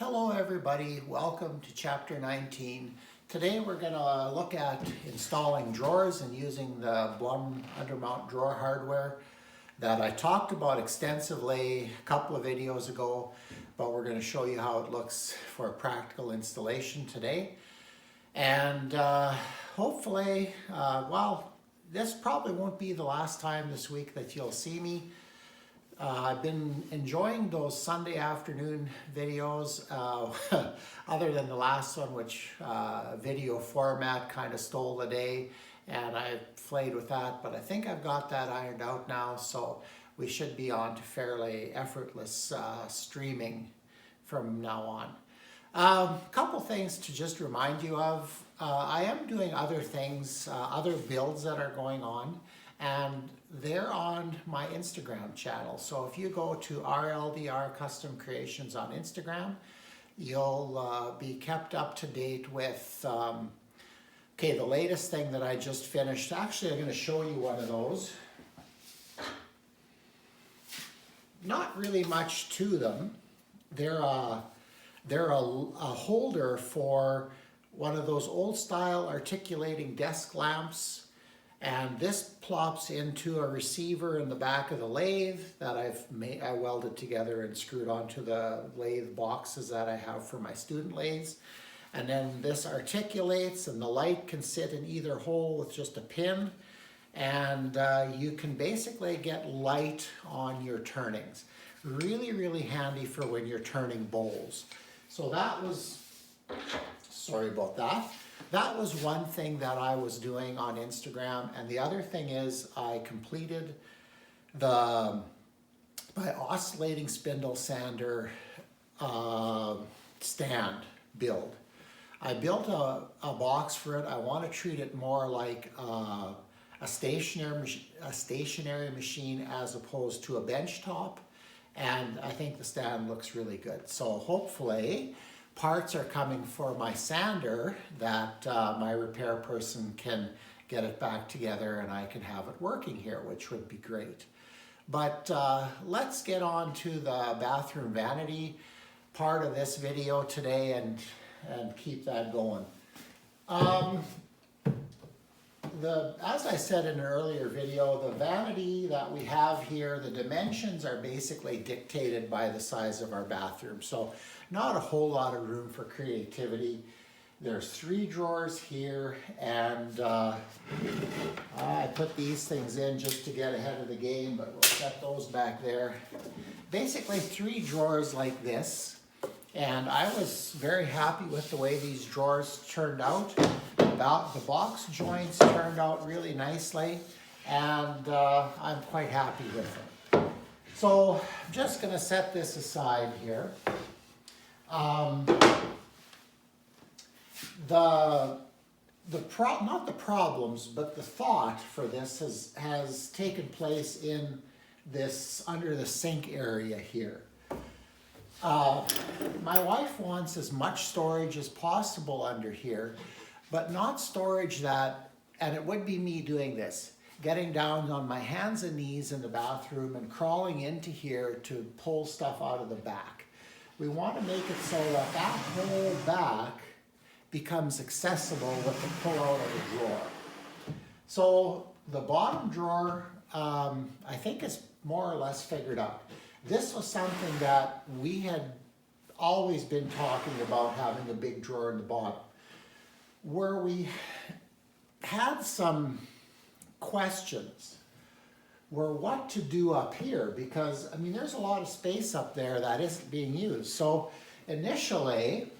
Hello everybody, welcome to chapter 19. Today we're going to look at installing drawers and using the Blum undermount drawer hardware that I talked about extensively a couple of videos ago, but we're going to show you how it looks for a practical installation today. And hopefully, this probably won't be the last time this week that you'll see me. I've been enjoying those Sunday afternoon videos, other than the last one, which video format kind of stole the day, and I played with that, but I think I've got that ironed out now, so we should be on to fairly effortless streaming from now on. A couple things to just remind you of. I am doing other things, other builds that are going on, and they're on my Instagram channel. So if you go to RLDR Custom Creations on Instagram, you'll be kept up to date with the latest thing that I just finished. Actually, I'm going to show you one of those. Not really much to them. They're a holder for one of those old style articulating desk lamps. And this plops into a receiver in the back of the lathe that I welded together and screwed onto the lathe boxes that I have for my student lathes. And then this articulates, and the light can sit in either hole with just a pin. And you can basically get light on your turnings. Really, really handy for when you're turning bowls. So that was, sorry about that. That was one thing that I was doing on Instagram, and the other thing is I completed my oscillating spindle sander stand build. I built a box for it. I want to treat it more like a stationary machine as opposed to a bench top, and I think the stand looks really good. So hopefully parts are coming for my sander that my repair person can get it back together and I can have it working here, which would be great. But let's get on to the bathroom vanity part of this video today and keep that going. As I said in an earlier video, the vanity that we have here, the dimensions are basically dictated by the size of our bathroom. So not a whole lot of room for creativity. There's 3 drawers here, and I put these things in just to get ahead of the game, but we'll set those back there. Basically 3 drawers like this, and I was very happy with the way these drawers turned out. The box joints turned out really nicely, and I'm quite happy with it. So I'm just going to set this aside here. Not the problems, but the thought for this has taken place in this under the sink area here. My wife wants as much storage as possible under here, but not storage that, and it would be me doing this, getting down on my hands and knees in the bathroom and crawling into here to pull stuff out of the back. We want to make it so that that whole back becomes accessible with the pull out of the drawer. So the bottom drawer, I think is more or less figured out. This was something that we had always been talking about, having a big drawer in the bottom. Where we had some questions were what to do up here, because I mean there's a lot of space up there that isn't being used. So initially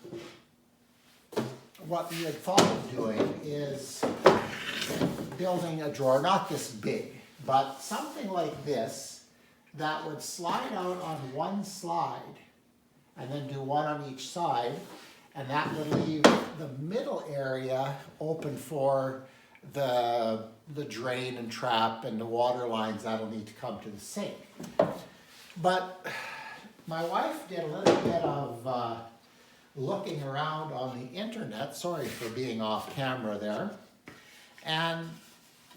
what we had thought of doing is building a drawer, not this big, but something like this that would slide out on one slide and then do one on each side, and that would leave the middle area open for the drain and trap and the water lines that'll need to come to the sink. But my wife did a little bit of looking around on the internet, sorry for being off camera there, and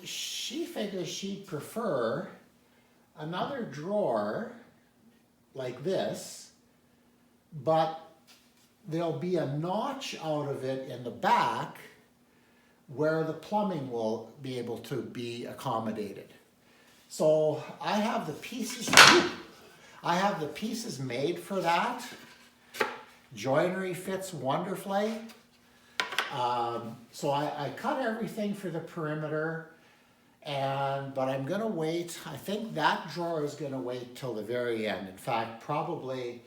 she figures she'd prefer another drawer like this, but there'll be a notch out of it in the back where the plumbing will be able to be accommodated. So I have the pieces made for that. Joinery fits wonderfully. So I cut everything for the perimeter, but I'm gonna wait. I think that drawer is gonna wait till the very end. In fact, probably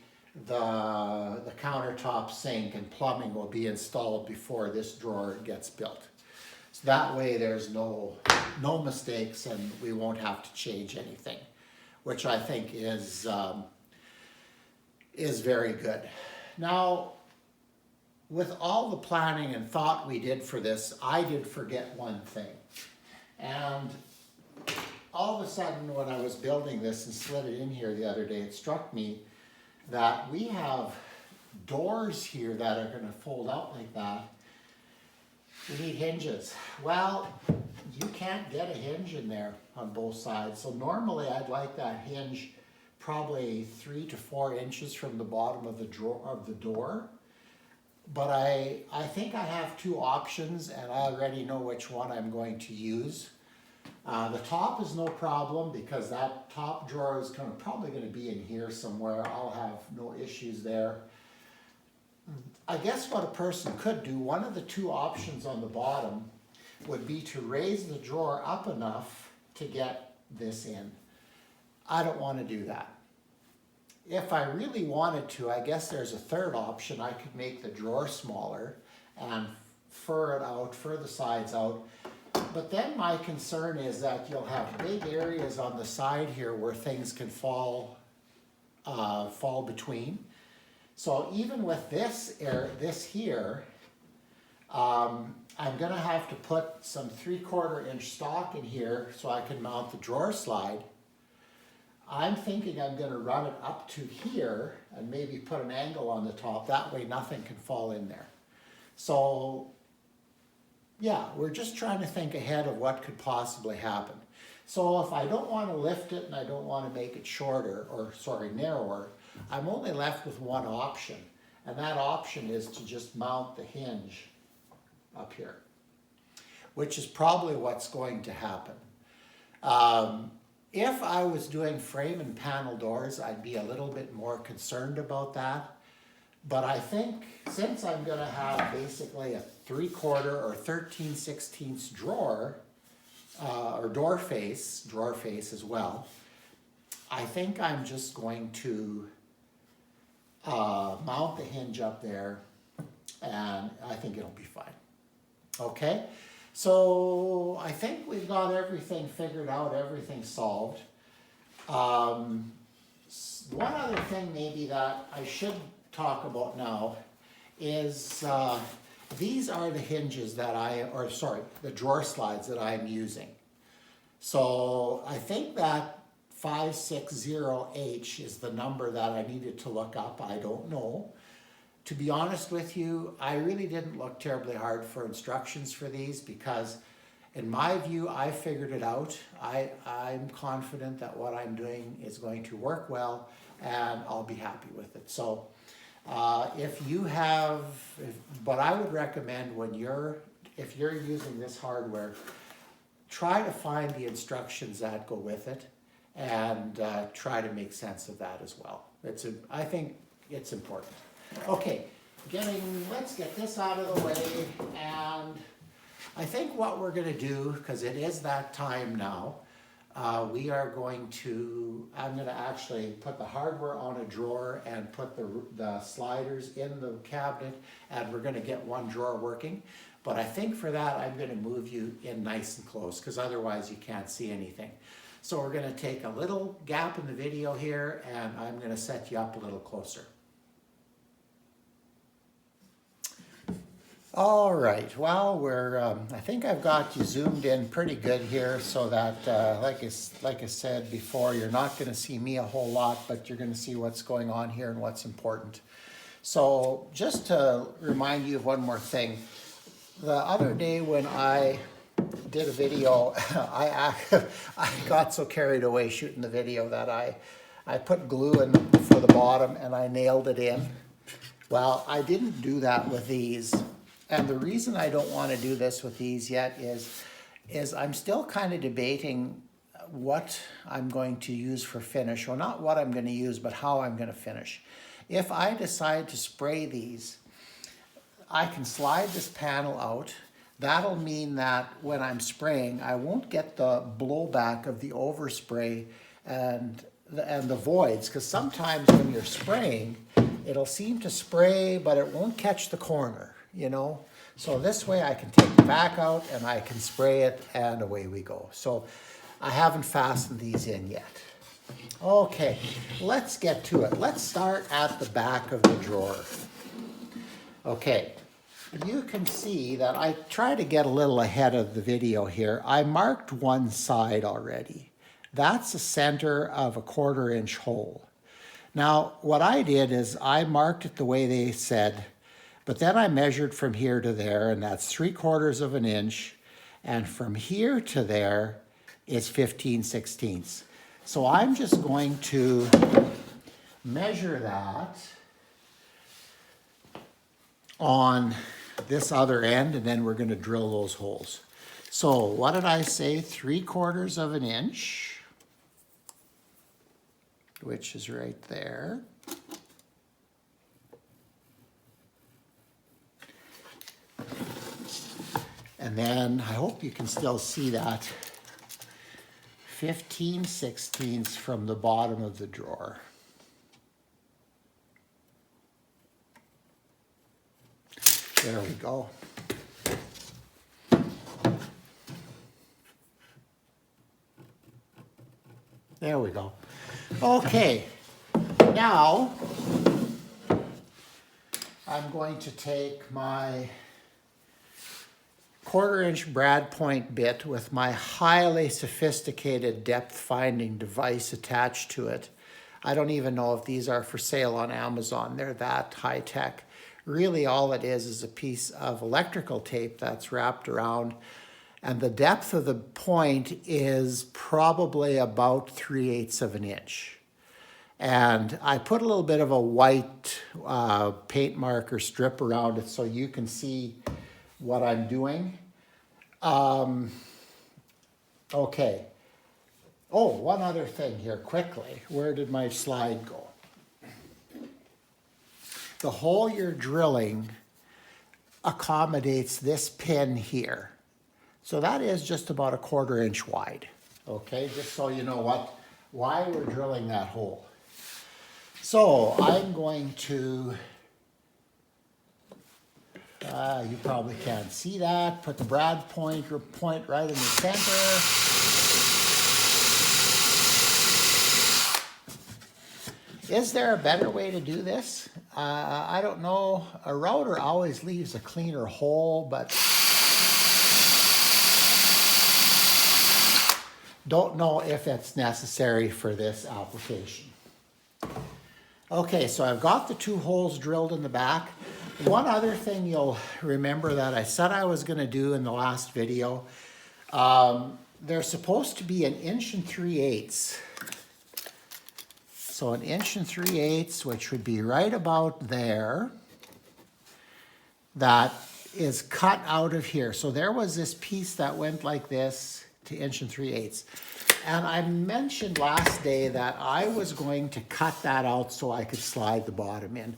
the countertop sink and plumbing will be installed before this drawer gets built. So that way there's no mistakes and we won't have to change anything, which I think is very good. Now, with all the planning and thought we did for this, I did forget one thing. And all of a sudden, when I was building this and slid it in here the other day, it struck me that we have doors here that are going to fold out like that. We need hinges. Well, you can't get a hinge in there on both sides. So normally I'd like that hinge probably 3 to 4 inches from the bottom of the door. But I think I have 2 options and I already know which one I'm going to use. The top is no problem because that top drawer is probably going to be in here somewhere. I'll have no issues there. I guess what a person could do, one of the 2 options on the bottom would be to raise the drawer up enough to get this in. I don't want to do that. If I really wanted to, I guess there's a 3rd option. I could make the drawer smaller and fur the sides out. But then my concern is that you'll have big areas on the side here where things can fall between. So even with this here, I'm going to have to put some 3/4 inch stock in here so I can mount the drawer slide. I'm thinking I'm going to run it up to here and maybe put an angle on the top. That way nothing can fall in there. So yeah, we're just trying to think ahead of what could possibly happen. So if I don't want to lift it and I don't want to make it narrower, I'm only left with one option. And that option is to just mount the hinge up here, which is probably what's going to happen. If I was doing frame and panel doors, I'd be a little bit more concerned about that. But I think since I'm going to have basically a 3/4 or 13/16 drawer, or drawer face as well, I think I'm just going to mount the hinge up there and I think it'll be fine. Okay, so I think we've got everything figured out, everything solved. One other thing maybe that I should talk about now is these are the hinges that the drawer slides that I'm using. So I think that 560H is the number that I needed to look up. I don't know. To be honest with you, I really didn't look terribly hard for instructions for these because in my view, I figured it out. I'm confident that what I'm doing is going to work well and I'll be happy with it. So but I would recommend if you're using this hardware, try to find the instructions that go with it and try to make sense of that as well. I think it's important. Okay, let's get this out of the way, and I think what we're going to do, because it is that time now, I'm going to actually put the hardware on a drawer and put the sliders in the cabinet, and we're going to get one drawer working. But I think for that, I'm going to move you in nice and close, because otherwise you can't see anything. So we're going to take a little gap in the video here, and I'm going to set you up a little closer. All right, well, I think I've got you zoomed in pretty good here so that, like I said before, you're not going to see me a whole lot, but you're going to see what's going on here and what's important. So just to remind you of one more thing, the other day when I did a video, I got so carried away shooting the video that I put glue in for the bottom and I nailed it in. Well, I didn't do that with these. And the reason I don't want to do this with these yet is I'm still kind of debating what I'm going to use for finish. Well, not what I'm going to use, but how I'm going to finish. If I decide to spray these, I can slide this panel out. That'll mean that when I'm spraying, I won't get the blowback of the overspray and the voids, because sometimes when you're spraying, it'll seem to spray, but it won't catch the corner, you know? So this way I can take the back out and I can spray it and away we go. So I haven't fastened these in yet. Okay, let's get to it. Let's start at the back of the drawer. Okay, you can see that I try to get a little ahead of the video here. I marked one side already. That's the center of a 1/4 inch hole. Now, what I did is I marked it the way they said, but then I measured from here to there, and that's 3/4 of an inch, and from here to there is 15/16. So I'm just going to measure that on this other end, and then we're going to drill those holes. So what did I say? 3/4 of an inch, which is right there. And then I hope you can still see that 15/16 from the bottom of the drawer. There we go. There we go. Okay, now I'm going to take my 1/4 inch brad point bit with my highly sophisticated depth finding device attached to it. I don't even know if these are for sale on Amazon. They're that high tech. Really all it is a piece of electrical tape that's wrapped around, and the depth of the point is probably about 3/8 of an inch. And I put a little bit of a white paint marker strip around it so you can see what I'm doing. Okay. Oh, one other thing here quickly. Where did my slide go? The hole you're drilling accommodates this pin here. So that is just about a 1/4 inch wide. Okay, just so you know why we're drilling that hole. So I'm going to, you probably can't see that, put the brad point right in the center. Is there a better way to do this? I don't know. A router always leaves a cleaner hole, but don't know if it's necessary for this application. Okay, so I've got the 2 holes drilled in the back. One other thing you'll remember that I said I was going to do in the last video, there's supposed to be 1 3/8. So 1 3/8, which would be right about there, that is cut out of here. So there was this piece that went like this to 1 3/8. And I mentioned last day that I was going to cut that out so I could slide the bottom in.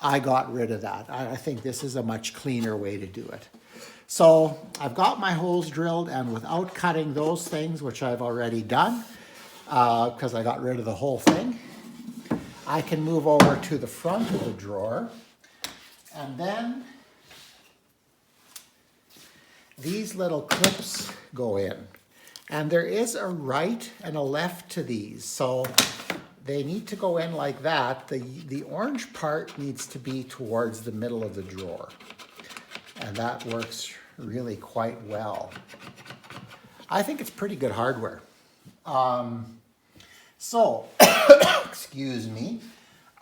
I got rid of that. I think this is a much cleaner way to do it. So I've got my holes drilled, and without cutting those things, which I've already done, because I got rid of the whole thing, I can move over to the front of the drawer, and then these little clips go in. And there is a right and a left to these, so they need to go in like that. The orange part needs to be towards the middle of the drawer, and that works really quite well. I think it's pretty good hardware. So, excuse me,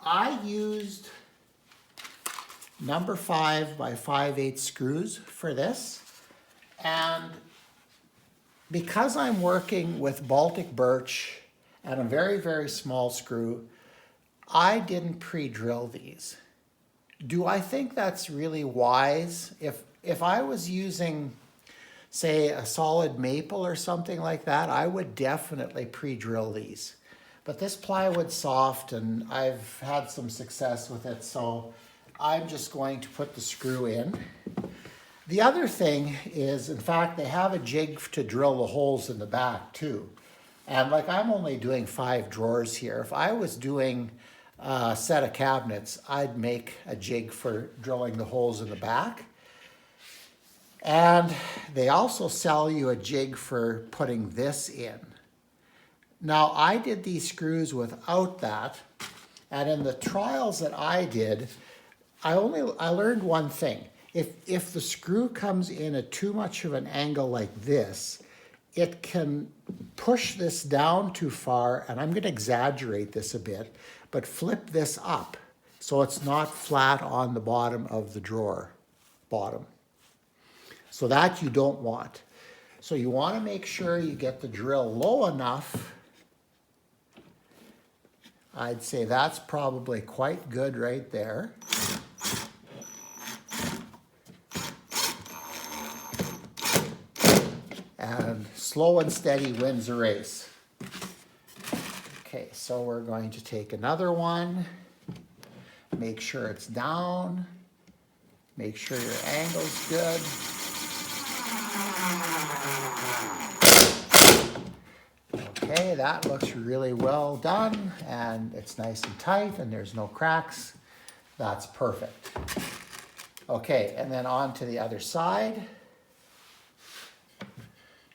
I used number 5 by 5/8 screws for this, and because I'm working with Baltic birch and a very, very small screw, I didn't pre-drill these. Do I think that's really wise? If I was using, say, a solid maple or something like that, I would definitely pre-drill these. But this plywood's soft and I've had some success with it, so I'm just going to put the screw in. The other thing is, in fact, they have a jig to drill the holes in the back too. And like I'm only doing 5 drawers here. If I was doing a set of cabinets, I'd make a jig for drilling the holes in the back. And they also sell you a jig for putting this in. Now I did these screws without that, and in the trials that I did, I learned one thing. If the screw comes in at too much of an angle like this, it can push this down too far, and I'm going to exaggerate this a bit, but flip this up so it's not flat on the bottom of the drawer bottom. So that you don't want. So you want to make sure you get the drill low enough. I'd say that's probably quite good right there. And slow and steady wins the race. Okay, so we're going to take another one. Make sure it's down. Make sure your angle's good. Okay, that looks really well done, and it's nice and tight and there's no cracks. That's perfect. Okay, and then on to the other side.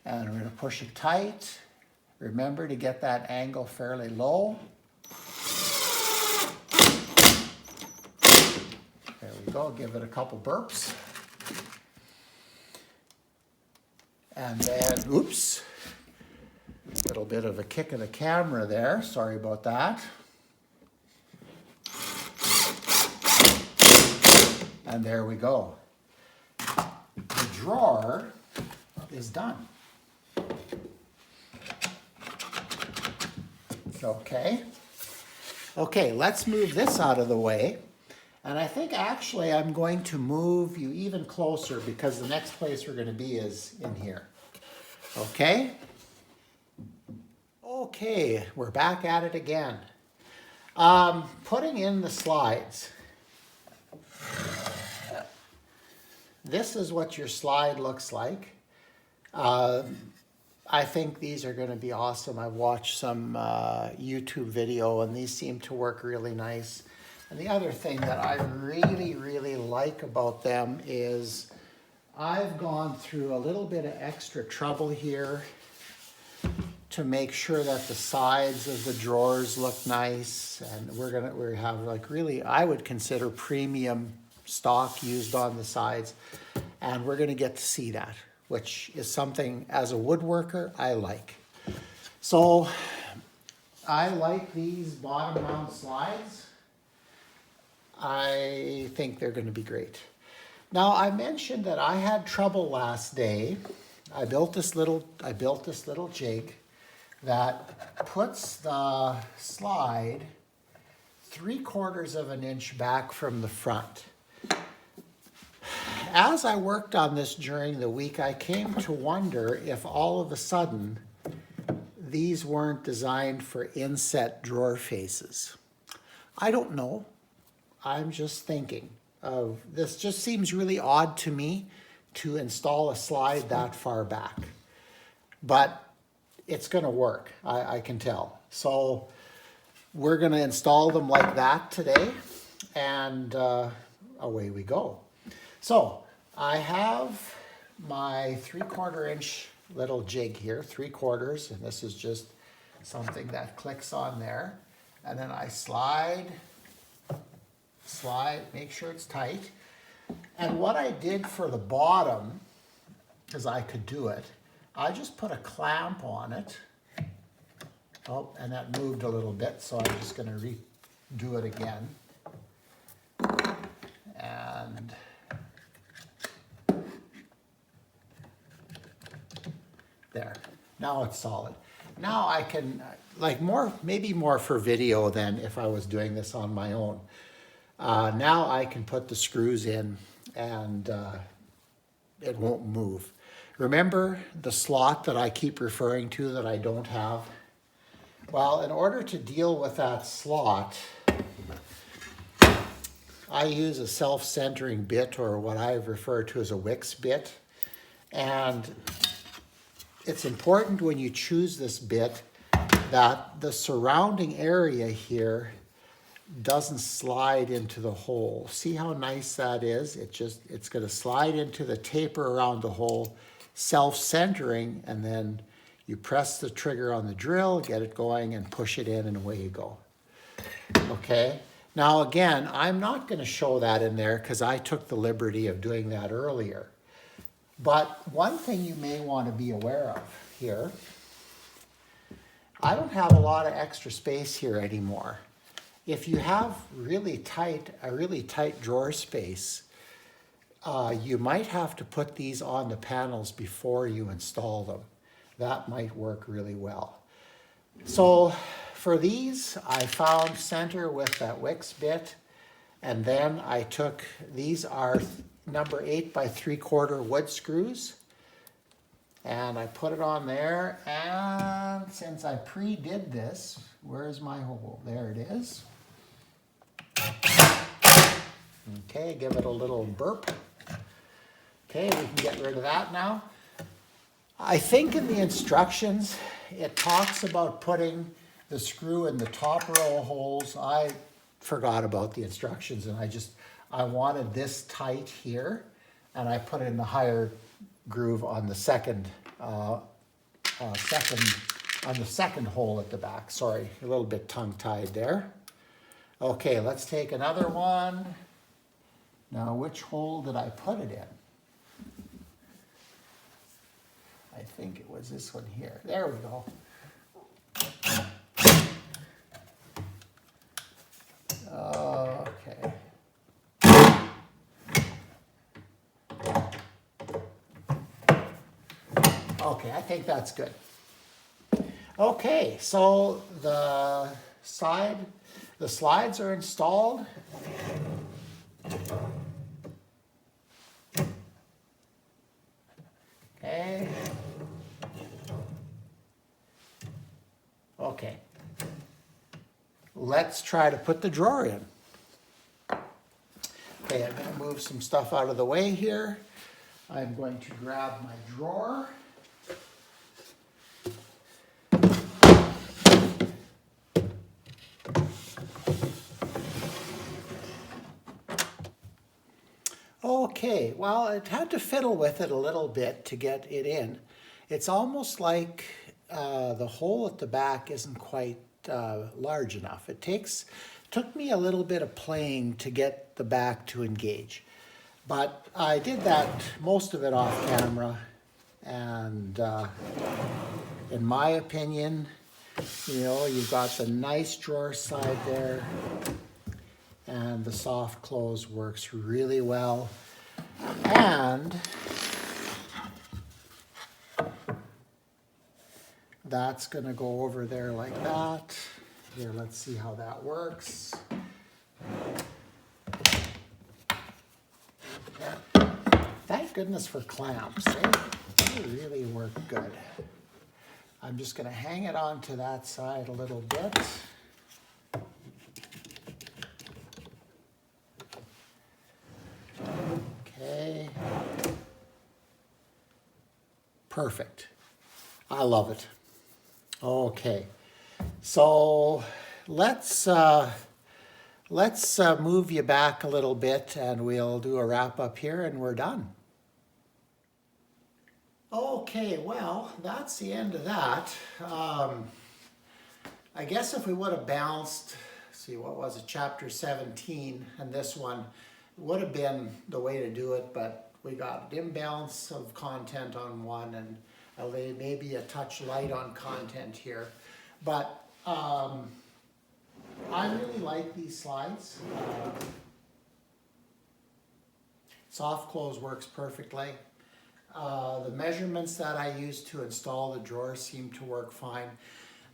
And we're going to push it tight. Remember to get that angle fairly low. There we go, give it a couple burps. And then, oops, a little bit of a kick of the camera there. Sorry about that. And there we go. The drawer is done. Okay. Okay, let's move this out of the way. And I think actually I'm going to move you even closer because the next place we're going to be is in here. Okay? Okay, we're back at it again. Putting in the slides. This is what your slide looks like. I think these are going to be awesome. I've watched some YouTube video and these seem to work really nice. And the other thing that I really, really like about them is I've gone through a little bit of extra trouble here to make sure that the sides of the drawers look nice. And we have like really, I would consider premium stock used on the sides. And we're going to get to see that, which is something as a woodworker I like. So I like these bottom mount slides. I think they're going to be great. Now I mentioned that I had trouble last day. I built this little jig that puts the slide 3/4 of an inch back from the front. As I worked on this during the week, I came to wonder if all of a sudden these weren't designed for inset drawer faces. I don't know. I'm just thinking of this. Just seems really odd to me to install a slide that far back, but it's going to work. I can tell. So we're going to install them like that today, and away we go. So I have my 3/4 inch little jig here, 3/4, and this is just something that clicks on there. And then I slide, make sure it's tight. And what I did for the bottom, because I could do it, I just put a clamp on it. Oh, and that moved a little bit, so I'm just going to redo it again. And there. Now it's solid. Now I can, like maybe more for video than if I was doing this on my own. Now I can put the screws in and it won't move. Remember the slot that I keep referring to that I don't have? Well, in order to deal with that slot, I use a self-centering bit, or what I refer to as a Wix bit. And it's important when you choose this bit that the surrounding area here doesn't slide into the hole. See how nice that is? It's going to slide into the taper around the hole, self-centering, and then you press the trigger on the drill, get it going, and push it in, and away you go. Okay? Now again, I'm not going to show that in there because I took the liberty of doing that earlier. But one thing you may want to be aware of here, I don't have a lot of extra space here anymore. If you have a really tight drawer space, you might have to put these on the panels before you install them. That might work really well. So for these, I found center with that Wix bit, and then I took, these are number 8 by 3/4 wood screws, and I put it on there, and since I pre-did this, where's my hole? There it is. Okay, give it a little burp. Okay, we can get rid of that now. I think in the instructions, it talks about putting the screw in the top row of holes. I forgot about the instructions, and I wanted this tight here, and I put it in the higher groove on the second hole at the back. Sorry, a little bit tongue-tied there. Okay, let's take another one. Now, which hole did I put it in? I think it was this one here. There we go. Okay. Okay, I think that's good. Okay, so the slides are installed. Okay. Okay. Let's try to put the drawer in. Okay, I'm going to move some stuff out of the way here. I'm going to grab my drawer. Okay, well, I had to fiddle with it a little bit to get it in. It's almost like the hole at the back isn't quite large enough. It took me a little bit of playing to get the back to engage. But I did that, most of it off camera, and in my opinion, you know, you've got the nice drawer side there, and the soft close works really well. And that's going to go over there like that. Here, let's see how that works. Thank goodness for clamps. They really work good. I'm just going to hang it onto that side a little bit. Okay. Perfect. I love it. Okay. So let's move you back a little bit, and we'll do a wrap up here, and we're done. Okay, well, that's the end of that. I guess if we would have balanced, see, what was it, chapter 17 and this one, would have been the way to do it, but we got imbalance of content on one and maybe a touch light on content here. But I really like these slides. Soft close works perfectly. The measurements that I used to install the drawer seem to work fine.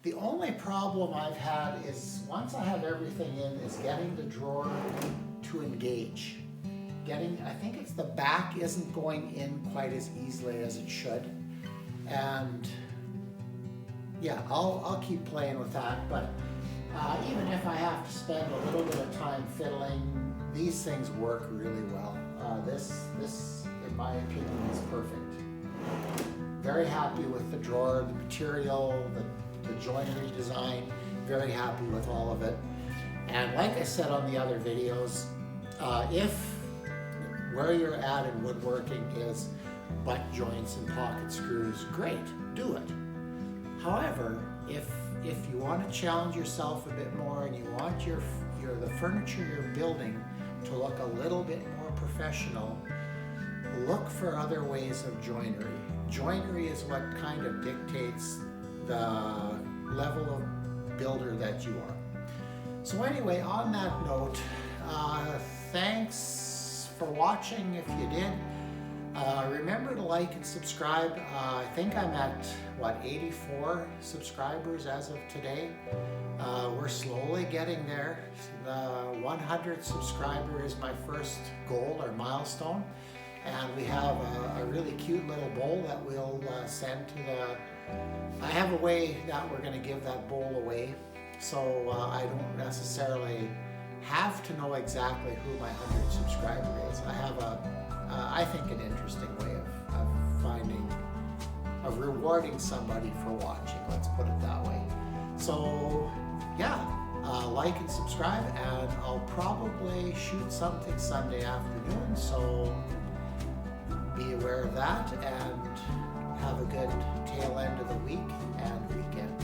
The only problem I've had is once I have everything in is getting the drawer to engage. I think it's the back isn't going in quite as easily as it should. And yeah, I'll keep playing with that, but even if I have to spend a little bit of time fiddling, these things work really well. This, in my opinion, is perfect. Very happy with the drawer, the material, the joinery design, very happy with all of it. And like I said on the other videos, if where you're at in woodworking is butt joints and pocket screws, great, do it. However, if you want to challenge yourself a bit more and you want the furniture you're building to look a little bit more professional, look for other ways of joinery. Joinery is what kind of dictates the level of builder that you are. So anyway, on that note, thanks for watching if you did. Remember to like and subscribe. I think I'm at, 84 subscribers as of today. We're slowly getting there. The 100 subscriber is my first goal or milestone. And we have a really cute little bowl that we'll send to I have a way that we're going to give that bowl away. So I don't necessarily have to know exactly who my 100 subscriber is. I have I think an interesting way of rewarding somebody for watching, let's put it that way. So yeah, like and subscribe, and I'll probably shoot something Sunday afternoon, so be aware of that, and have a good tail end of the week and weekend.